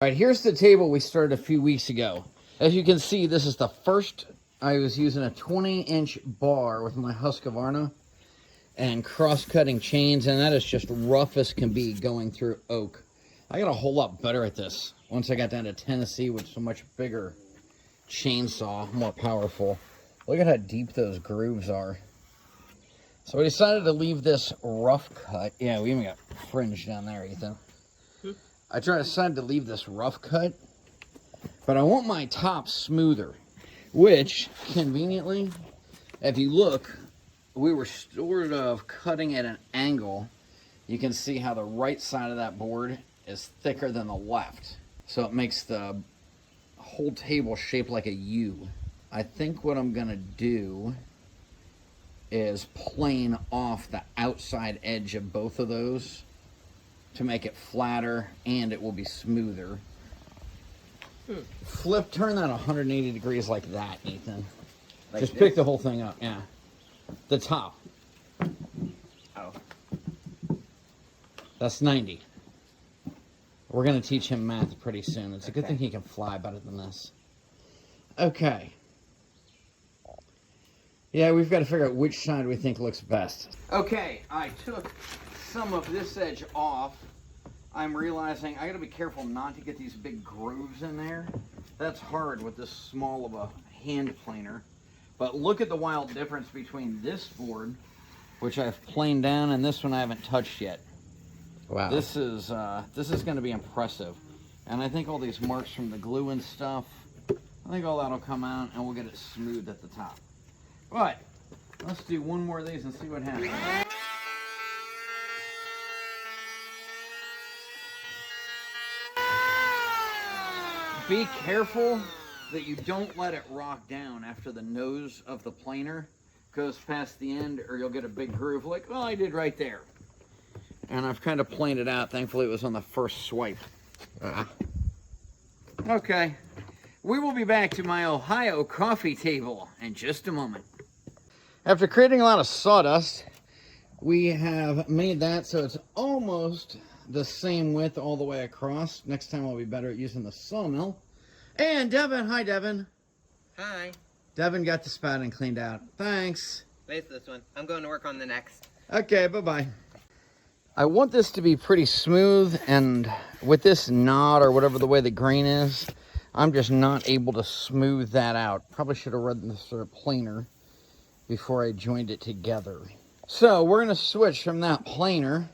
All right, here's the table we started a few weeks ago. As you can see, this is the first. I was using a 20-inch bar with my Husqvarna and cross-cutting chains, and that is just rough as can be going through oak. I got a whole lot better at this once I got down to Tennessee with so much bigger chainsaw, more powerful. Look at how deep those grooves are. So we decided to leave this rough cut. Yeah, we even got fringe down there, Ethan. I decided to leave this rough cut, but I want my top smoother, which, conveniently, if you look, we were sort of cutting at an angle. You can see how the right side of that board is thicker than the left. So it makes the whole table shaped like a U. I think what I'm gonna do is plane off the outside edge of both of those to make it flatter, and it will be smoother. Turn that 180 degrees like that, Ethan. Like just this? Pick the whole thing up, yeah. The top. Oh. That's 90. We're gonna teach him math pretty soon. It's a good thing he can fly better than this. Okay. Yeah, we've got to figure out which side we think looks best. Okay, I took some of this edge off. I'm realizing I got to be careful not to get these big grooves in there. That's hard with this small of a hand planer. But look at the wild difference between this board, which I've planed down, and this one I haven't touched yet. Wow. This is going to be impressive. And I think all these marks from the glue and stuff, I think all that'll come out, and we'll get it smooth at the top. But let's do one more of these and see what happens. Be careful that you don't let it rock down after the nose of the planer goes past the end, or you'll get a big groove like, well, I did right there. And I've kind of planed it out. Thankfully, it was on the first swipe. Okay. We will be back to my Ohio coffee table in just a moment. After creating a lot of sawdust, we have made that so it's almost the same width all the way across. Next time I'll be better at using the sawmill. And Devin, hi Devin. Hi. Devin got the spouting cleaned out. Thanks. Wait for this one. I'm going to work on the next. Okay, bye-bye. I want this to be pretty smooth, and with this knot or whatever the way the grain is, I'm just not able to smooth that out. Probably should have run this sort of planer before I joined it together. So we're going to switch from that planer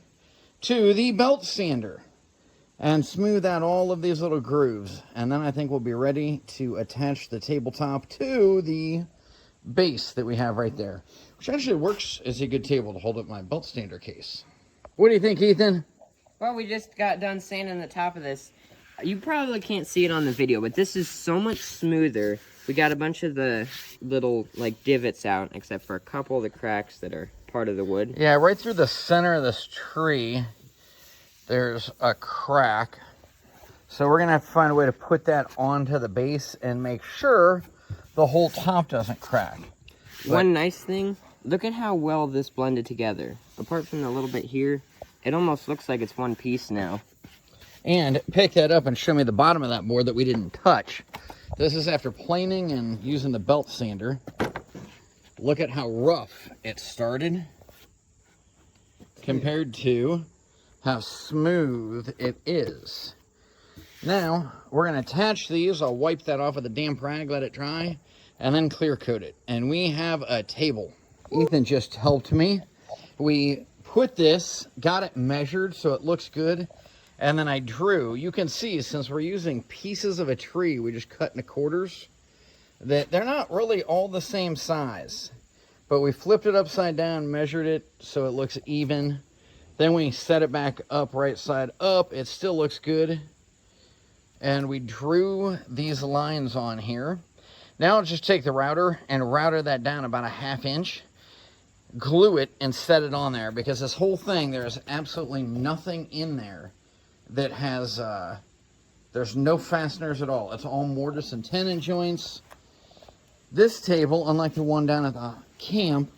to the belt sander and smooth out all of these little grooves. And then I think we'll be ready to attach the tabletop to the base that we have right there, which actually works as a good table to hold up my belt sander case. What do you think, Ethan? Well, we just got done sanding the top of this. You probably can't see it on the video, but this is so much smoother. We got a bunch of the little, like, divots out, except for a couple of the cracks that are part of the wood. Yeah, right through the center of this tree, there's a crack. So we're going to have to find a way to put that onto the base and make sure the whole top doesn't crack. One nice thing, look at how well this blended together. Apart from the little bit here, it almost looks like it's one piece now. And pick that up and show me the bottom of that board that we didn't touch. This is after planing and using the belt sander. Look at how rough it started compared to how smooth it is. Now, we're going to attach these. I'll wipe that off with a damp rag, let it dry, and then clear coat it. And we have a table. Ethan just helped me. We put this, got it measured so it looks good, and then I drew. You can see, since we're using pieces of a tree we just cut into quarters, that they're not really all the same size. But we flipped it upside down, measured it so it looks even. Then we set it back up, right side up. It still looks good. And we drew these lines on here. Now I'll just take the router and router that down about a 1/2 inch. Glue it and set it on there, because this whole thing, there's absolutely nothing in there that has, there's no fasteners at all. It's all mortise and tenon joints. This table, unlike the one down at the camp,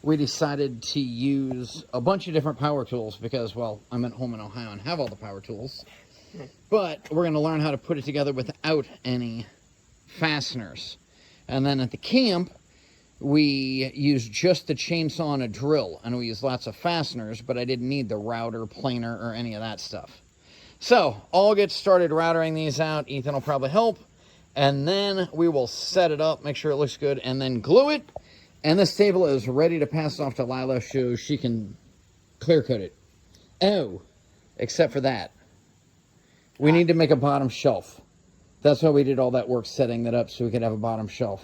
we decided to use a bunch of different power tools because, well, I'm at home in Ohio and have all the power tools. But we're going to learn how to put it together without any fasteners. And then at the camp, we use just the chainsaw and a drill, and we use lots of fasteners, but I didn't need the router, planer, or any of that stuff. So I'll get started routering these out. Ethan will probably help, and then we will set it up, make sure it looks good, and then glue it. And this table is ready to pass off to Lila so she can clear coat it. Oh, except for that. We need to make a bottom shelf. That's why we did all that work setting that up, so we could have a bottom shelf.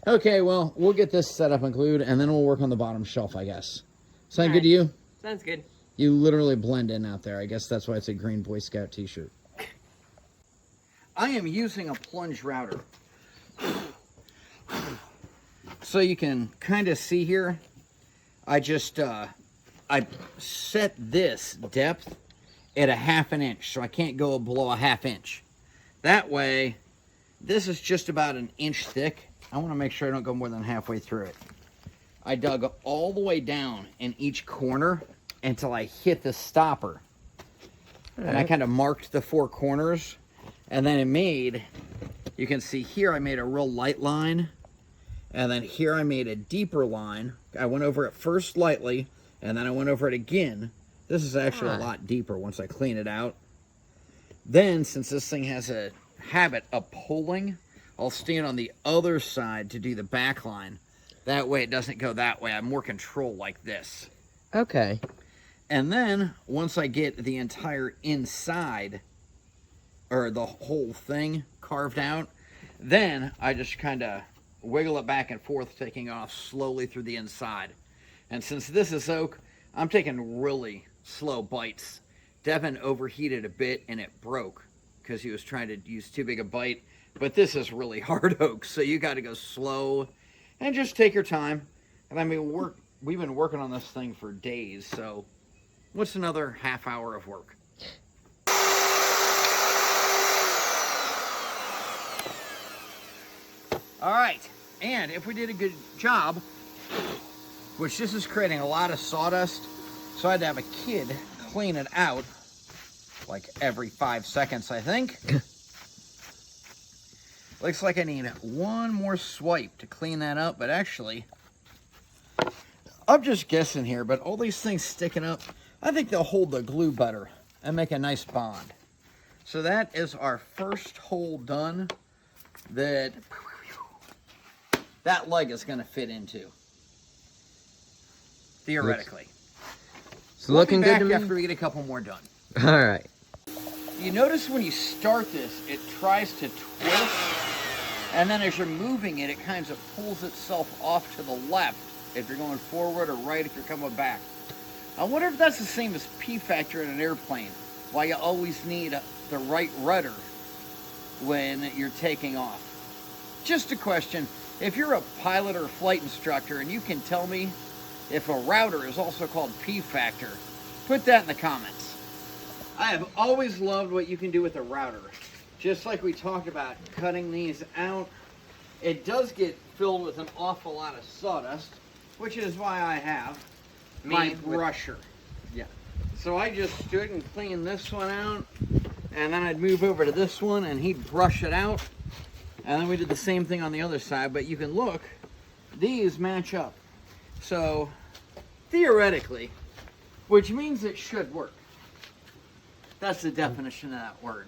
Okay, well, we'll get this set up and glued, and then we'll work on the bottom shelf, I guess. Sound good to you? Sounds good. You literally blend in out there. I guess that's why it's a green Boy Scout t-shirt. I am using a plunge router. So you can kind of see here, I just, I set this depth at 1/2 inch, so I can't go below 1/2 inch. That way, this is just about 1 inch thick. I want to make sure I don't go more than halfway through it. I dug all the way down in each corner until I hit the stopper. And I kind of marked the 4 corners. And then it made, you can see here I made a real light line. And then here I made a deeper line. I went over it first lightly, and then I went over it again. This is actually a lot deeper once I clean it out. Then, since this thing has a habit of pulling, I'll stand on the other side to do the back line. That way it doesn't go that way. I have more control like this. Okay. And then, once I get the entire inside, or the whole thing carved out, then I just kind of wiggle it back and forth, taking off slowly through the inside. And since this is oak, I'm taking really slow bites. Devin overheated a bit and it broke because he was trying to use too big a bite. But this is really hard oak, so you got to go slow and just take your time. And I mean, we've been working on this thing for days, so what's another half hour of work? All right, and if we did a good job, which this is creating a lot of sawdust, so I had to have a kid clean it out like every 5 seconds, I think. Looks like I need one more swipe to clean that up, but actually, I'm just guessing here, but all these things sticking up, I think they'll hold the glue better and make a nice bond. So that is our first hole done that leg is going to fit into, theoretically. It's looking good to me. After we get a couple more done. All right. You notice when you start this, it tries to twist, and then as you're moving it, it kind of pulls itself off to the left if you're going forward, or right if you're coming back. I wonder if that's the same as P factor in an airplane, why you always need the right rudder when you're taking off. Just a question. If you're a pilot or flight instructor and you can tell me if a router is also called P factor, put that in the comments. I have always loved what you can do with a router. Just like we talked about cutting these out, it does get filled with an awful lot of sawdust, which is why I have my brusher. Yeah. So I just stood and cleaned this one out, and then I'd move over to this one and he'd brush it out. And then we did the same thing on the other side, but you can look, these match up. So, theoretically, which means it should work. That's the definition of that word.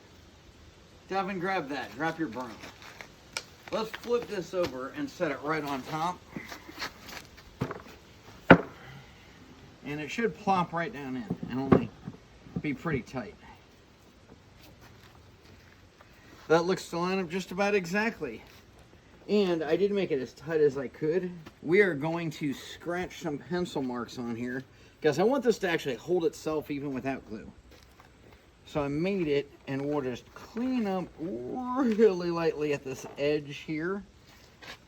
Devin, grab that, drop your broom. Let's flip this over and set it right on top. And it should plop right down in and only be pretty tight. That looks to line up just about exactly. And I did make it as tight as I could. We are going to scratch some pencil marks on here because I want this to actually hold itself even without glue. So I made it, and we'll just clean up really lightly at this edge here.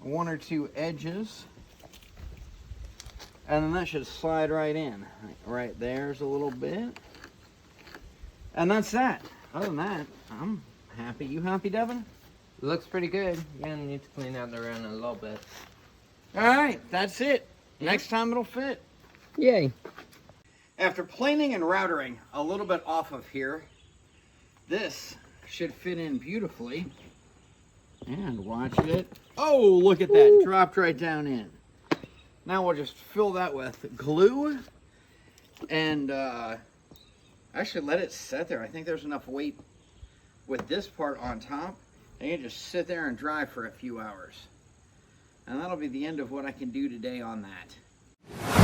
1 or 2 edges. And then that should slide right in. Right there's a little bit. And that's that. Other than that, I'm happy. You happy, Devin? Looks pretty good. You're gonna need to clean out the round a little bit. All right, that's it. Next time it'll fit. Yay. After planing and routering a little bit off of here, This should fit in beautifully. And watch it. Oh, look at that. Dropped right down in. Now we'll just fill that with glue and actually let it sit there. I think there's enough weight with this part on top. I can just sit there and dry for a few hours. And that'll be the end of what I can do today on that.